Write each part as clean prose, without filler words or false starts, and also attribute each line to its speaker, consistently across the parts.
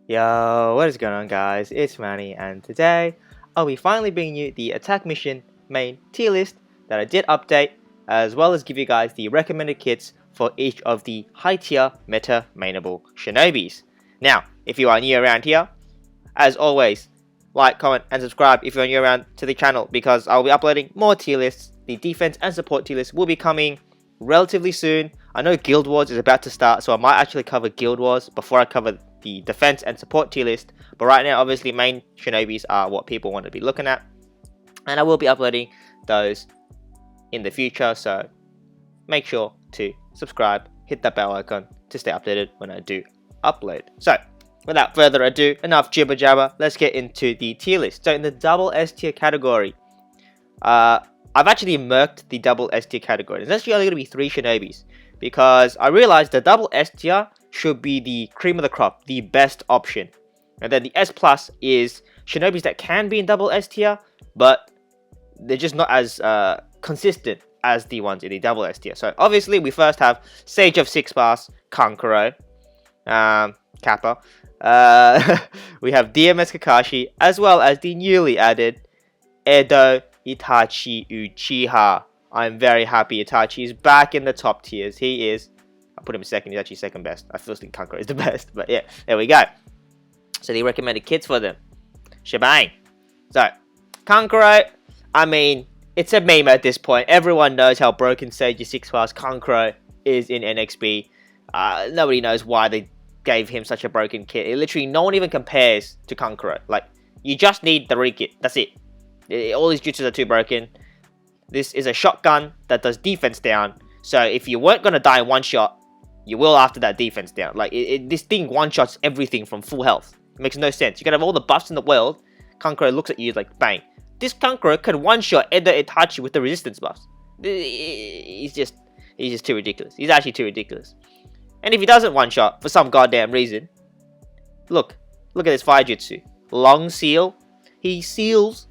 Speaker 1: Yo, what is going on guys? It's Mannie and today I'll be finally bringing you the attack mission main tier list that I did update, as well as give you guys the recommended kits for each of the high tier meta mainable Shinobis. Now, if you are new around here, as always, like, comment and subscribe if you're new around to the channel because I'll be uploading more tier lists. The defense and support tier list will be coming relatively soon. I know Guild Wars is about to start, so I might actually cover Guild Wars before I cover the defense and support tier list, but right now obviously main Shinobis are what people want to be looking at, and I will be uploading those in the future, so make sure to subscribe, hit that bell icon to stay updated when I do upload. So without further ado, enough jibber jabber, let's get into the tier list. So in the double S tier category, I've actually merked the double S tier category. There's actually only going to be 3 Shinobis because I realized the double S tier should be the cream of the crop, the best option. And then the S plus is Shinobis that can be in double S tier, but they're just not as consistent as the ones in the double S tier. So obviously we first have Sage of 6 Pass, Kankuro, Kappa. We have DMS Kakashi, as well as the newly added Edo Itachi Uchiha. I'm very happy Itachi is back in the top tiers. He is. I put him second. He's actually second best. I still think Kankuro is the best, but yeah, there we go. So the recommended kits for them, shebang. So Kankuro, I mean, it's a meme at this point. Everyone knows how broken Sage 6 Pass Kankuro is in NxB. Nobody knows why they gave him such a broken kit. Literally, no one even compares to Kankuro. Like, you just need the re-kit. That's it. All these jutsus are too broken. This is a shotgun that does defense down. So if you weren't gonna die in one shot, you will after that defense down. Like, this thing one-shots everything from full health. It makes no sense. You can have all the buffs in the world. Kankuro looks at you like, bang. This Kankuro can one-shot Edo Itachi with the resistance buffs. He's just too ridiculous. He's actually too ridiculous. And if he doesn't one-shot for some goddamn reason, look at this fire jutsu. Long seal. He seals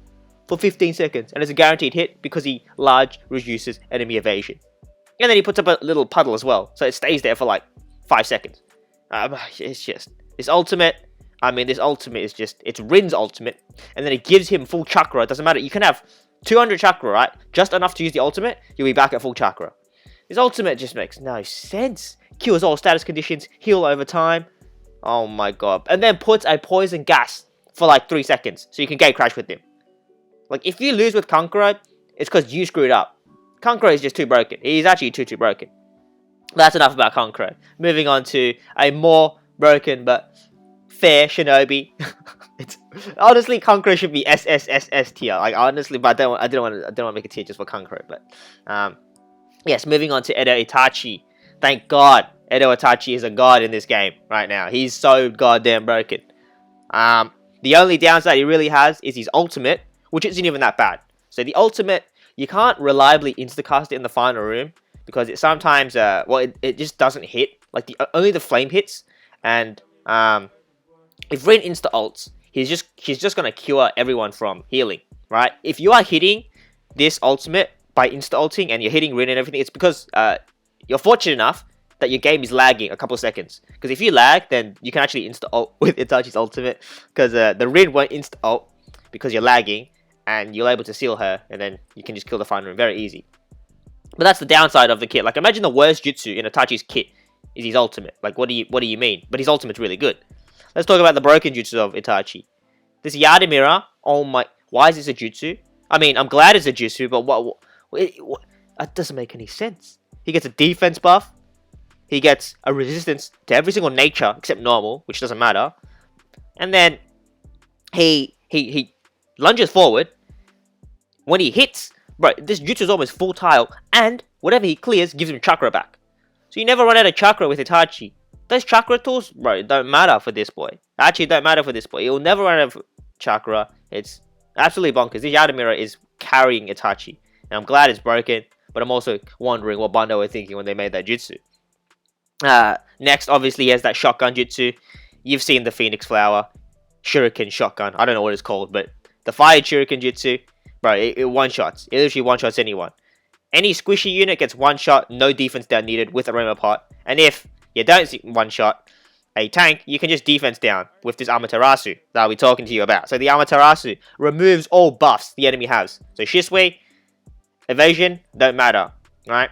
Speaker 1: for 15 seconds, and it's a guaranteed hit because he large reduces enemy evasion. And then he puts up a little puddle as well, so it stays there for like 5 seconds. It's just, this ultimate, I mean, this ultimate is just, it's Rin's ultimate, and then it gives him full chakra. It doesn't matter, you can have 200 chakra, right? Just enough to use the ultimate, you'll be back at full chakra. This ultimate just makes no sense. Cures all status conditions, heal over time. Oh my god. And then puts a poison gas for like 3 seconds, so you can gate crash with him. Like, if you lose with Kankuro, it's because you screwed up. Kankuro is just too broken. He's actually too broken. But that's enough about Kankuro. Moving on to a more broken but fair Shinobi. Honestly, Kankuro should be SSSS tier. Like, honestly, but I didn't want to make a tier just for Kankuro. But yes, moving on to Edo Itachi. Thank God, Edo Itachi is a god in this game right now. He's so goddamn broken. The only downside he really has is his ultimate, which isn't even that bad. So the ultimate, you can't reliably instacast it in the final room because it sometimes, it just doesn't hit. Like, only the flame hits, and if Rin insta ults, she's just gonna cure everyone from healing, right? If you are hitting this ultimate by insta ulting and you're hitting Rin and everything, it's because you're fortunate enough that your game is lagging a couple of seconds. Because if you lag, then you can actually insta ult with Itachi's ultimate, because the Rin won't insta ult because you're lagging, and you're able to seal her, and then you can just kill the final room very easy. But that's the downside of the kit. Like, imagine the worst jutsu in Itachi's kit is his ultimate. Like, what do you mean? But his ultimate's really good. Let's talk about the broken jutsu of Itachi. This Yadamira, oh my, why is this a jutsu? I mean, I'm glad it's a jutsu, but what that doesn't make any sense. He gets a defense buff. He gets a resistance to every single nature except normal, which doesn't matter. And then he lunges forward. When he hits, bro, this jutsu is almost full tile, and whatever he clears gives him chakra back. So you never run out of chakra with Itachi. Those chakra tools, bro, don't matter for this boy. Actually, don't matter for this boy. He'll never run out of chakra. It's absolutely bonkers. This Yadamira is carrying Itachi, and I'm glad it's broken, but I'm also wondering what Bando were thinking when they made that jutsu. Next, obviously, he has that shotgun jutsu. You've seen the Phoenix Flower, Shuriken shotgun. I don't know what it's called, but the fire Shuriken jutsu, bro, it one-shots. It literally one-shots anyone. Any squishy unit gets one shot, no defense down needed with a Roma pot. And if you don't see one shot, a tank, you can just defense down with this Amaterasu that I'll be talking to you about. So the Amaterasu removes all buffs the enemy has. So Shisui, evasion, don't matter, right?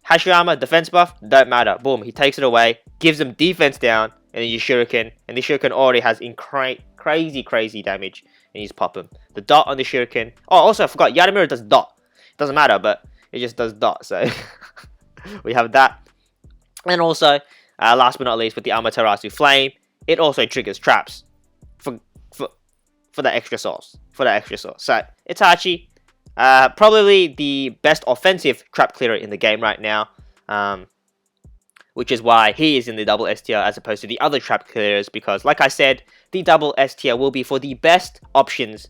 Speaker 1: Hashirama, defense buff, don't matter. Boom, he takes it away, gives them defense down, and then you shuriken. And the shuriken already has crazy damage. And you just pop him. The dot on the shuriken. Oh, also I forgot, Yadamura does dot. It doesn't matter, but it just does dot. So we have that. And also, last but not least, with the Amaterasu Flame, it also triggers traps for that extra sauce. So Itachi, probably the best offensive trap clearer in the game right now, which is why he is in the double S tier as opposed to the other trap clearers, because like I said, the double S tier will be for the best options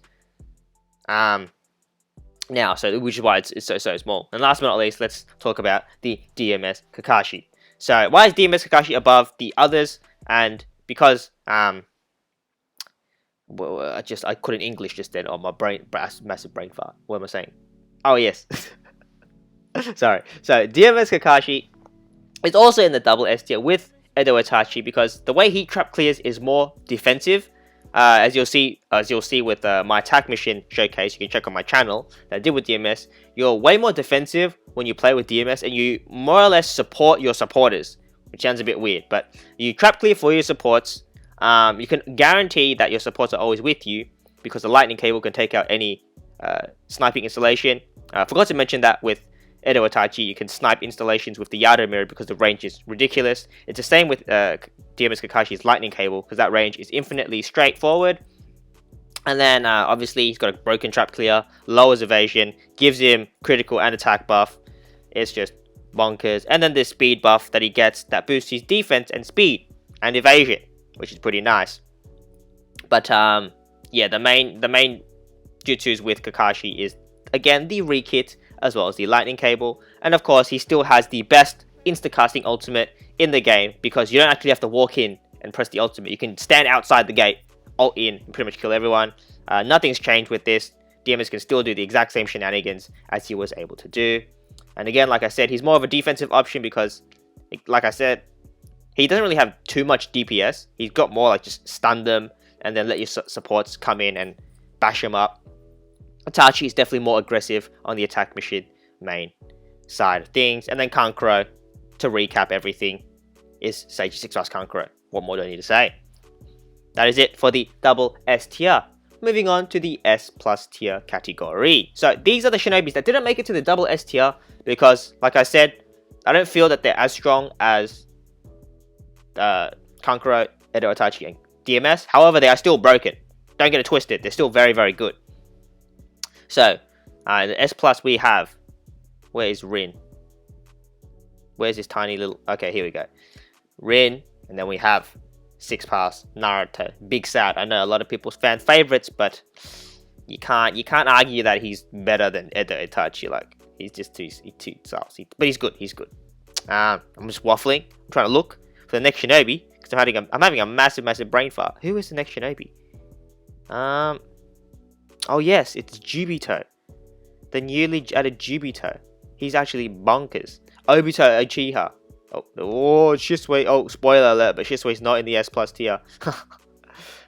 Speaker 1: now, so which is why it's so small. And last but not least, let's talk about the DMS Kakashi. So why is DMS Kakashi above the others? And because well, I couldn't English just then on my brain, massive brain fart. What am I saying? Oh yes. Sorry. So DMS Kakashi is also in the double S tier with Edo Itachi because the way he trap clears is more defensive. As you'll see with my attack mission showcase, you can check on my channel that I did with DMS. You're way more defensive when you play with DMS, and you more or less support your supporters, which sounds a bit weird, but you trap clear for your supports. You can guarantee that your supports are always with you because the lightning cable can take out any sniping installation. I forgot to mention that with Edo Itachi, you can snipe installations with the Yada mirror because the range is ridiculous. It's the same with DMS Kakashi's lightning cable because that range is infinitely straightforward. And then obviously he's got a broken trap clear, lowers evasion, gives him critical and attack buff. It's just bonkers. And then this speed buff that he gets that boosts his defense and speed and evasion, which is pretty nice. But yeah, the main jutsus with Kakashi is again the re-kit as well as the lightning cable, and of course he still has the best insta-casting ultimate in the game because you don't actually have to walk in and press the ultimate. You can stand outside the gate, ult in, and pretty much kill everyone. Nothing's changed with this. DMS can still do the exact same shenanigans as he was able to do. And again, like I said, he's more of a defensive option because, like I said, he doesn't really have too much DPS. He's got more like just stun them and then let your supports come in and bash them up. Itachi is definitely more aggressive on the attack mission main side of things. And then Kankuro, to recap everything, is Sage 6 Fast Kankuro. What more do I need to say? That is it for the double S tier. Moving on to the S plus tier category. So these are the Shinobis that didn't make it to the double S tier because, like I said, I don't feel that they're as strong as Kankuro, Edo Itachi, and DMS. However, they are still broken. Don't get it twisted. They're still very, very good. So, the S plus we have. Where is Rin? Where's this tiny little... Okay, here we go. Rin, and then we have 6 Pass, Naruto. Big Sad. I know a lot of people's fan favorites, but you can't argue that he's better than Edo Itachi. Like, he's just too saucy. But he's good. I'm just waffling. I'm trying to look for the next Shinobi because I'm having a massive brain fart. Who is the next Shinobi? Oh yes, it's Juubito. The newly added Juubito. He's actually bonkers. Obito Uchiha. Oh, Shisui. Oh, spoiler alert, but Shisui's not in the S plus tier. We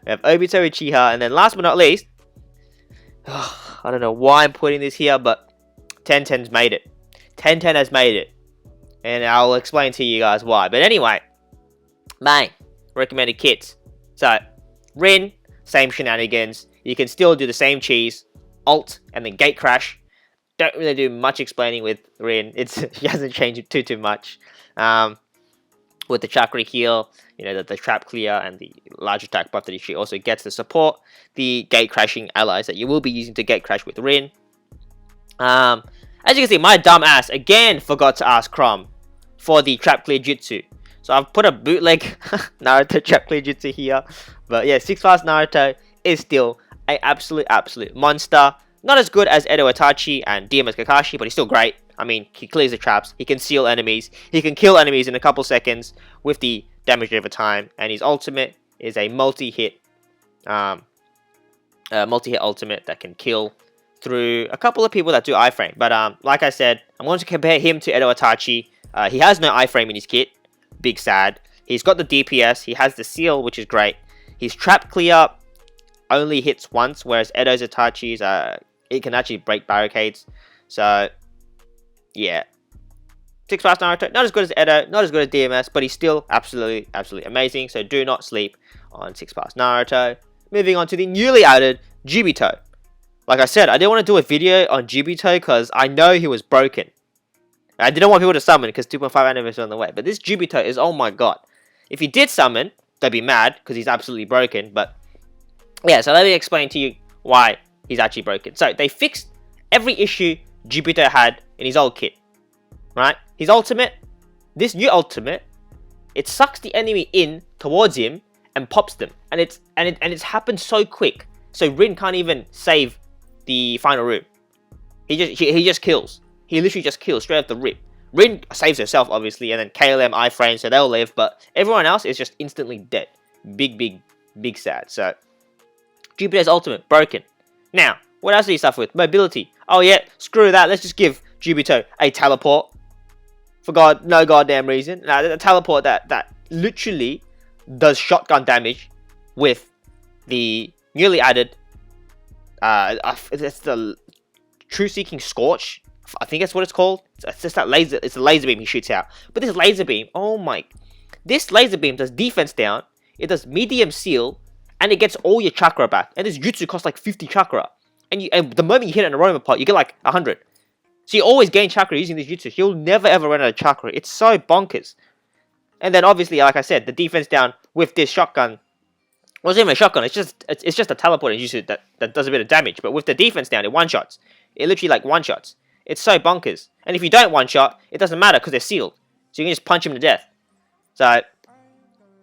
Speaker 1: have Obito Uchiha, and then last but not least, I don't know why I'm putting this here, but Tenten's made it. Tenten has made it. And I'll explain to you guys why. But anyway, main recommended kits. So, Rin, same shenanigans. You can still do the same cheese, ult, and then gate crash. Don't really do much explaining with Rin. He hasn't changed too much. With the chakra heal, you know, the trap clear and the large attack buff that she also gets to support the gate crashing allies that you will be using to gate crash with Rin. As you can see, my dumb ass again forgot to ask Crom for the trap clear jutsu. So I've put a bootleg Naruto trap clear jutsu here. But yeah, 6 Fast Naruto is still an absolute monster. Not as good as Edo Itachi and DMS Kakashi, but he's still great. I mean, he clears the traps, he can seal enemies, he can kill enemies in a couple seconds with the damage over time, and his ultimate is a multi-hit ultimate that can kill through a couple of people that do iframe. But like I said, I'm going to compare him to Edo Itachi. He has no iframe in his kit. Big sad. He's got the DPS. He has the seal, which is great. His trap clear only hits once, whereas Edo's Itachi's, it can actually break barricades. So, yeah. 6-pass Naruto, not as good as Edo, not as good as DMS, but he's still absolutely amazing. So do not sleep on 6-pass Naruto. Moving on to the newly added Juubito. Like I said, I didn't want to do a video on Juubito because I know he was broken. I didn't want people to summon because 2.5 anniversary on the way. But this Juubito is, oh my god. If he did summon, they'd be mad because he's absolutely broken. But yeah, so let me explain to you why he's actually broken. So they fixed every issue Juubito had in his old kit. Right? His ultimate, this new ultimate, it sucks the enemy in towards him and pops them. And it's happened so quick. So Rin can't even save the final room. He just kills. He literally just kills straight off the rip. Rin saves herself, obviously, and then KLM, iframe, so they'll live, but everyone else is just instantly dead. Big sad. So, Jupiter's ultimate, broken. Now, what else do you suffer with? Mobility. Oh yeah, screw that, let's just give Juubito a teleport. For no goddamn reason. Now, a teleport that literally does shotgun damage with the newly added, it's the True Seeking Scorch. I think that's what it's called. It's just that laser. It's a laser beam he shoots out. But this laser beam, oh my! This laser beam does defense down. It does medium seal, and it gets all your chakra back. And this jutsu costs like 50 chakra. And the moment you hit an aroma pot, you get like 100. So you always gain chakra using this jutsu. You'll never ever run out of chakra. It's so bonkers. And then obviously, like I said, the defense down with this shotgun. Well, it's not even a shotgun. It's just a teleport jutsu that does a bit of damage. But with the defense down, it one shots. It literally like one shots. It's so bonkers. And if you don't one-shot, it doesn't matter because they're sealed. So you can just punch him to death. So,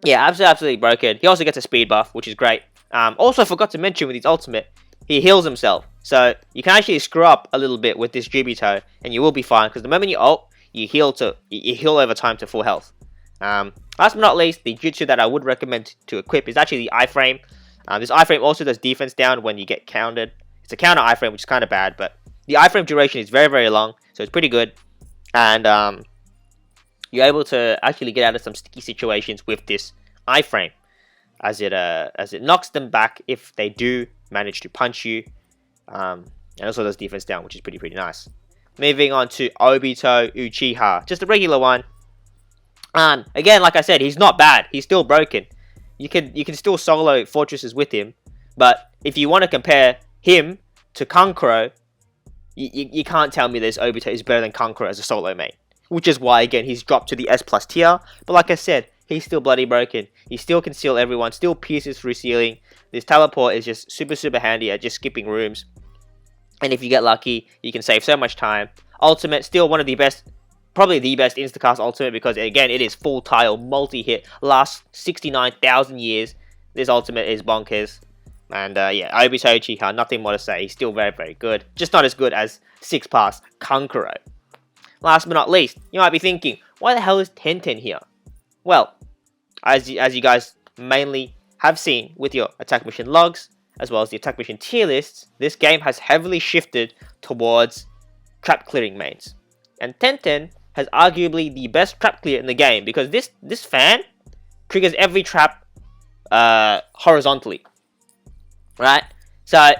Speaker 1: yeah, absolutely broken. He also gets a speed buff, which is great. Also, I forgot to mention with his ultimate, he heals himself. So, you can actually screw up a little bit with this Juubito, and you will be fine. Because the moment you ult, you heal over time to full health. Last but not least, the jutsu that I would recommend to equip is actually the iframe. This iframe also does defense down when you get countered. It's a counter iframe, which is kind of bad, but the iframe duration is very long, so it's pretty good. And you're able to actually get out of some sticky situations with this iframe, as it knocks them back if they do manage to punch you, and also does defense down, which is pretty nice. Moving on to Obito Uchiha, just a regular one. Again, like I said, he's not bad. He's still broken. You can still solo fortresses with him, but if you want to compare him to Kankuro, you can't tell me this Obito is better than Kankuro as a solo main. Which is why, again, he's dropped to the S+ tier. But like I said, he's still bloody broken. He still can seal everyone, still pierces through ceiling. This teleport is just super handy at just skipping rooms. And if you get lucky, you can save so much time. Ultimate, still one of the best, probably the best instacast ultimate, because again, it is full tile, multi-hit, lasts 69,000 years. This ultimate is bonkers. And yeah, Obito Uchiha, nothing more to say. He's still very good. Just not as good as 6-pass Kankuro. Last but not least, you might be thinking, why the hell is Tenten here? Well, as you guys mainly have seen with your attack mission logs, as well as the attack mission tier lists, this game has heavily shifted towards trap clearing mains. And Tenten has arguably the best trap clear in the game, because this fan triggers every trap horizontally. Right? So,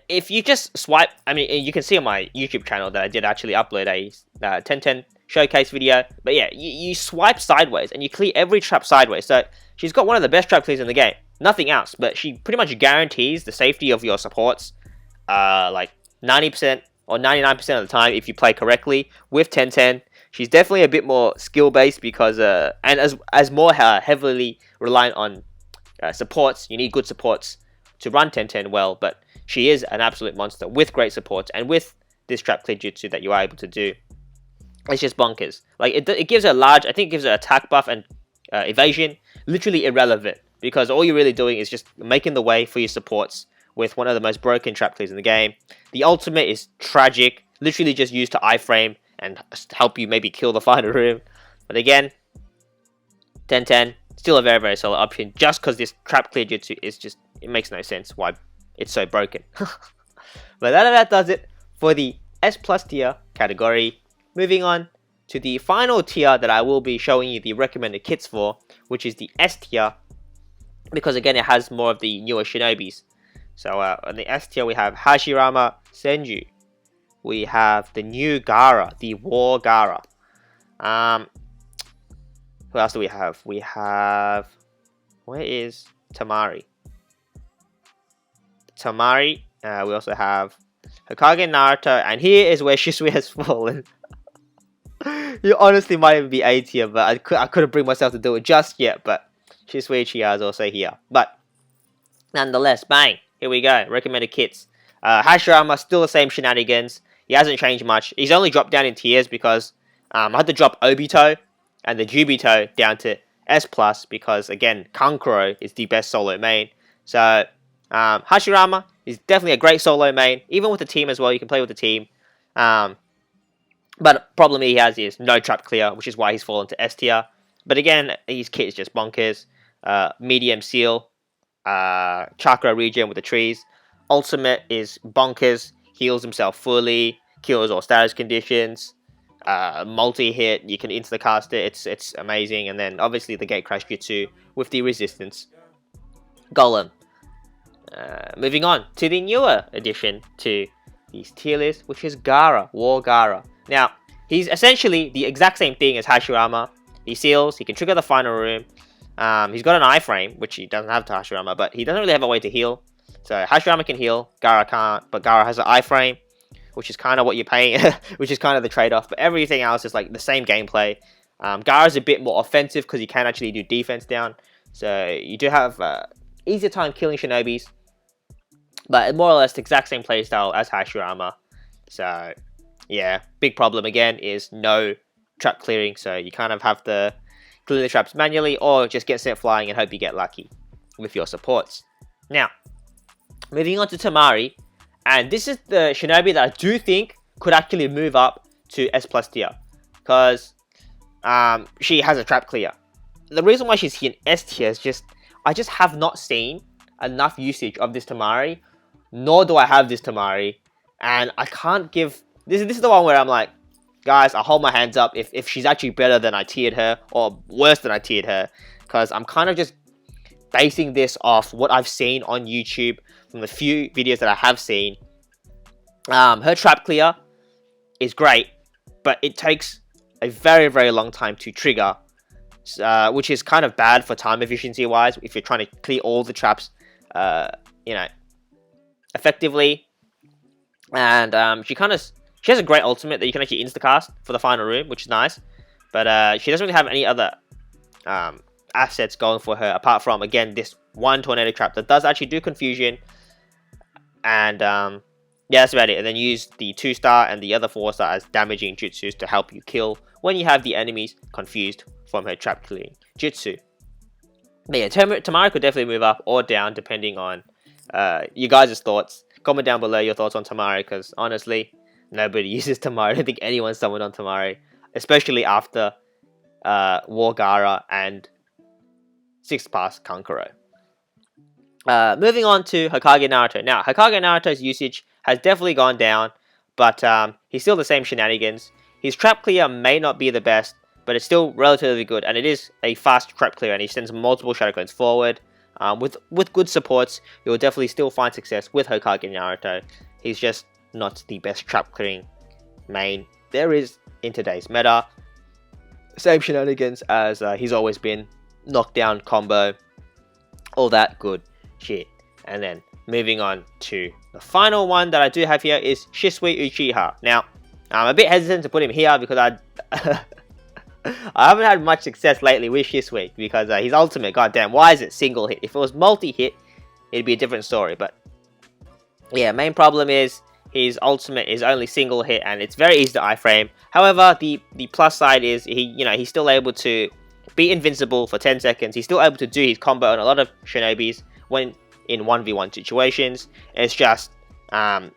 Speaker 1: if you just swipe, I mean, you can see on my YouTube channel that I did actually upload a Tenten showcase video. But yeah, you swipe sideways and you clear every trap sideways. So, she's got one of the best trap clears in the game. Nothing else, but she pretty much guarantees the safety of your supports, like 90% or 99% of the time if you play correctly with Tenten. She's definitely a bit more skill-based because, and as more heavily reliant on supports, you need good supports to run Tenten well, but she is an absolute monster with great supports, and with this trap clear jutsu that you are able to do, it's just bonkers. Like, it gives her large, I think it gives her attack buff and evasion, literally irrelevant, because all you're really doing is just making the way for your supports with one of the most broken trap clears in the game. The ultimate is tragic, literally just used to iframe and help you maybe kill the final room. But again, Tenten, still a very solid option, just because this trap clear jutsu is just, it makes no sense why it's so broken. But that does it for the S+ tier category. Moving on to the final tier that I will be showing you the recommended kits for, which is the S tier, because again it has more of the newer Shinobis. So on the S tier we have Hashirama Senju, we have the new Gaara, the War Gaara. Who else do we have? We have, where is Tamari? We also have Hokage Naruto, and here is where Shisui has fallen. You honestly might even be A tier, but I couldn't bring myself to do it just yet. But Shisui Uchiha is also here. But nonetheless, bang, here we go. Recommended kits. Hashirama, still the same shenanigans. He hasn't changed much. He's only dropped down in tiers because I had to drop Obito and the Juubito down to S+, because again, Kankuro is the best solo main. So Hashirama is definitely a great solo main, even with the team as well. You can play with the team. But problem he has is no trap clear, which is why he's fallen to S tier. But again, his kit is just bonkers. Medium seal, chakra regen with the trees. Ultimate is bonkers, heals himself fully, kills all status conditions. Multi-hit, you can insta-cast it, it's amazing. And then obviously the Gate Crash Jutsu with the resistance. Golem. Moving on to the newer addition to these tier list, which is Gaara, War Gaara. Now, he's essentially the exact same thing as Hashirama. He seals, he can trigger the final room. He's got an iframe, which he doesn't have to Hashirama, but he doesn't really have a way to heal. So Hashirama can heal, Gaara can't, but Gaara has an iframe, which is kind of what you're paying, which is kind of the trade-off. But everything else is like the same gameplay. Gaara's a bit more offensive because he can actually do defense down. So you do have easier time killing Shinobis, but more or less the exact same playstyle as Hashirama. So yeah, big problem again is no trap clearing. So you kind of have to clear the traps manually or just get sent flying and hope you get lucky with your supports. Now, moving on to Tamari. And this is the Shinobi that I do think could actually move up to S+ tier. Because she has a trap clear. The reason why she's here in S tier is just, I just have not seen enough usage of this Tamari. Nor do I have this Tamari. And I can't give... This is the one where I'm like, guys, I'll hold my hands up if she's actually better than I tiered her. Or worse than I tiered her. Because I'm kind of just basing this off what I've seen on YouTube. From the few videos that I have seen. Her trap clear is great. But it takes a very, very long time to trigger. Which is kind of bad for time efficiency wise. If you're trying to clear all the traps. Effectively. And she has a great ultimate that you can actually instacast for the final room, which is nice. But she doesn't really have any other assets going for her apart from, again, this one tornado trap that does actually do confusion. And yeah, that's about it. And then use the 2-star and the other 4-star as damaging jutsus to help you kill when you have the enemies confused from her trap clearing jutsu. But yeah, Tamari could definitely move up or down depending on you guys' thoughts. Comment down below your thoughts on Tamari, because honestly, nobody uses Tamari. I don't think anyone's summoned on Tamari, especially after War Gaara and 6th Pass Kankuro. Moving on to Hokage Naruto. Now, Hokage Naruto's usage has definitely gone down, but he's still the same shenanigans. His trap clear may not be the best, but it's still relatively good, and it is a fast trap clear, and he sends multiple shadow clones forward. With good supports, you will definitely still find success with Hokage Naruto. He's just not the best trap clearing main there is in today's meta. Same shenanigans as he's always been. Knockdown combo, all that good shit. And then moving on to the final one that I do have here is Shisui Uchiha. Now, I'm a bit hesitant to put him here because I haven't had much success lately with Shisui because his ultimate, goddamn, why is it single hit? If it was multi-hit, it'd be a different story. But yeah, main problem is his ultimate is only single hit and it's very easy to iframe. However, the plus side is he's still able to be invincible for 10 seconds. He's still able to do his combo on a lot of Shinobis when in 1v1 situations. It's just that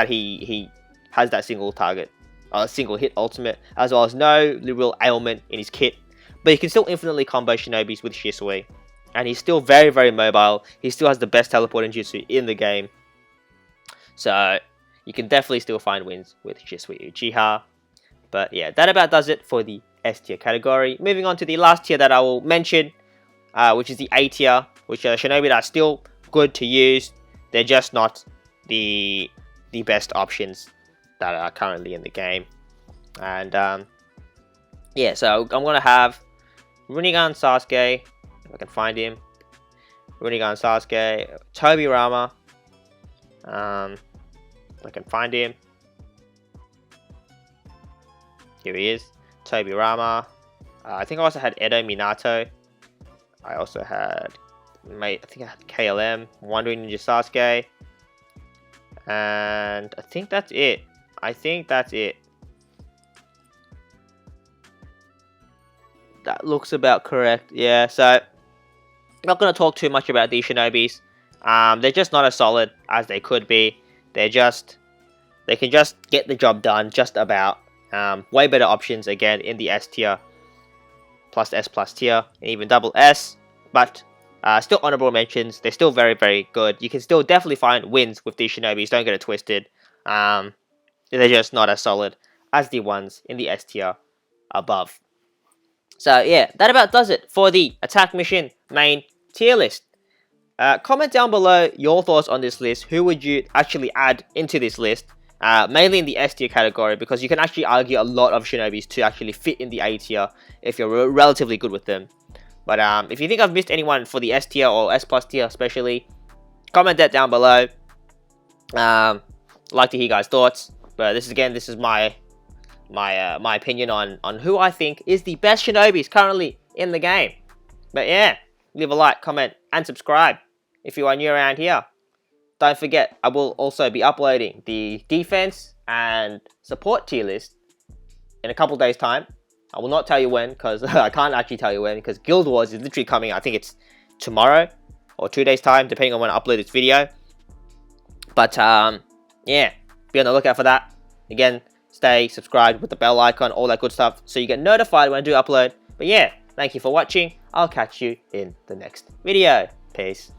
Speaker 1: he has that single target. A single hit ultimate, as well as no real ailment in his kit, but he can still infinitely combo Shinobis with Shisui, and he's still very, very mobile. He still has the best teleporting jutsu in the game, so you can definitely still find wins with Shisui Uchiha. But yeah, that about does it for the S tier category. Moving on to the last tier that I will mention, which is the A tier, which are Shinobi that are still good to use. They're just not the best options that are currently in the game. And yeah, so I'm gonna have Rinnegan Sasuke, if I can find him. Rinnegan Sasuke, Tobirama. I can find him. Here he is, Tobirama. I think I also had Edo Minato. I also had, I think I had KLM, Wandering Ninja Sasuke. And I think that's it. That looks about correct. Yeah, so I'm not going to talk too much about these Shinobis. They're just not as solid as they could be. They can just get the job done, just about. Way better options again in the S tier, plus S plus tier, and even double S. But still honorable mentions. They're still very, very good. You can still definitely find wins with these Shinobis. Don't get it twisted. They're just not as solid as the ones in the S tier above. So yeah, that about does it for the Attack Mission main tier list. Comment down below your thoughts on this list. Who would you actually add into this list? Mainly in the S tier category, because you can actually argue a lot of Shinobis to actually fit in the A tier if you're relatively good with them. But if you think I've missed anyone for the S tier or S plus tier especially, comment that down below. Like to hear guys' thoughts. But this is my opinion on who I think is the best Shinobis currently in the game. But yeah, leave a like, comment, and subscribe if you are new around here. Don't forget, I will also be uploading the defense and support tier list in a couple days time. I will not tell you when, because I can't actually tell you when, because Guild Wars is literally coming. I think it's tomorrow or 2 days time, depending on when I upload this video. But yeah, be on the lookout for that. Again, stay subscribed with the bell icon, all that good stuff, so you get notified when I do upload. But yeah, thank you for watching. I'll catch you in the next video. Peace.